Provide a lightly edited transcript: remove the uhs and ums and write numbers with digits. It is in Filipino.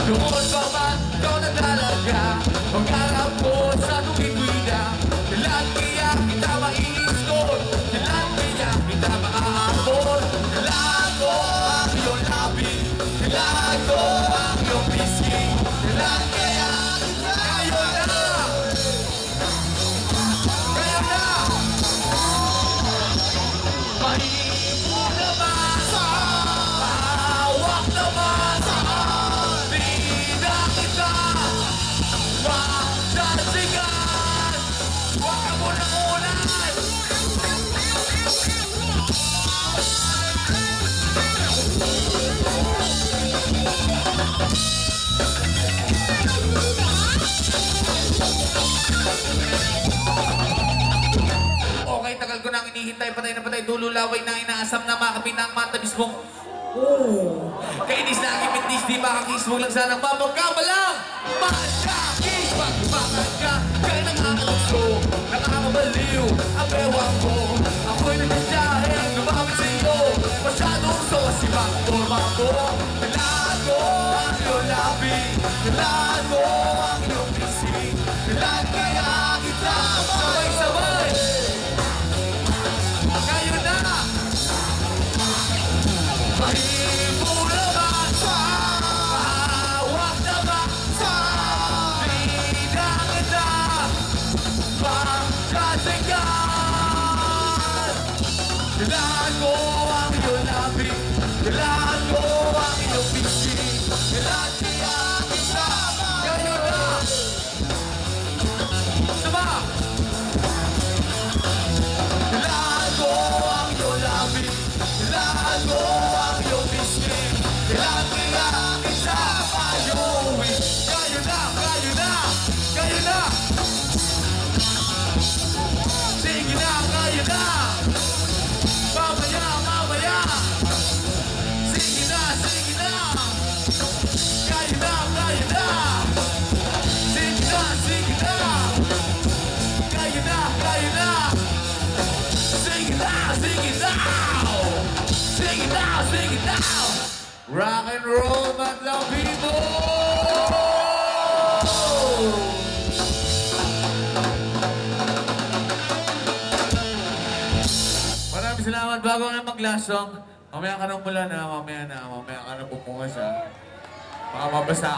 Noon pa man ikaw na talaga pangarap ko sa tuwid-tuwida. Kailan kaya kita maiiskot? Kailan kaya kita maaabot? Kailan ko ang iyong labi? Kailan ko ang iyong pisngi? Kailan kaya kita? Ngayon na! Ngayon na! Mahimo naman hawak naman di na kita masasingan. Huwag ka munang ulan. Okay, tagal ko nang inihintay, patay na patay, dulo laway na inaasam na makapin ang matabis mong kainis na aking mitis, di makakis, huwag lang sanang mapagkamalang masyakis, pagpakan ka, kaya nangangaluso, nakakabaliw ang bewang ko. Ako'y nagsasahin, lumapit sa'yo, masyadong sosiba ang forma ko. Kailangan ko ang iyong labi, kailangan ko ang iyong pisi, kailan kaya kita sabay-sabay. Ngayon na! Mahimo naman hawak naman di na kita masasingan. Kailangan ko ang iyong labi, kailangan ko ang iyong pisi, kailan kaya kita ngayon na! Sama! Kailangan ko ang iyong labi, kailangan ko ang iyong pisngi, kailan kaya kita payuwi. Ngayon na! Ngayon na! Ngayon na! Sige na! Ngayon na! Mamaya! Mamaya! Sige na! Sige na! Ngayon na! Ngayon na! Sige na! Sige na! Ngayon na! Ngayon na! Sing it now, sing it now, sing it now, sing it now. Rock and roll, madlang people. Maraming salamat. Bago na mag-last song, mamaya ka nang mula na, mamaya ka nang bumukas ha. Baka mabasa.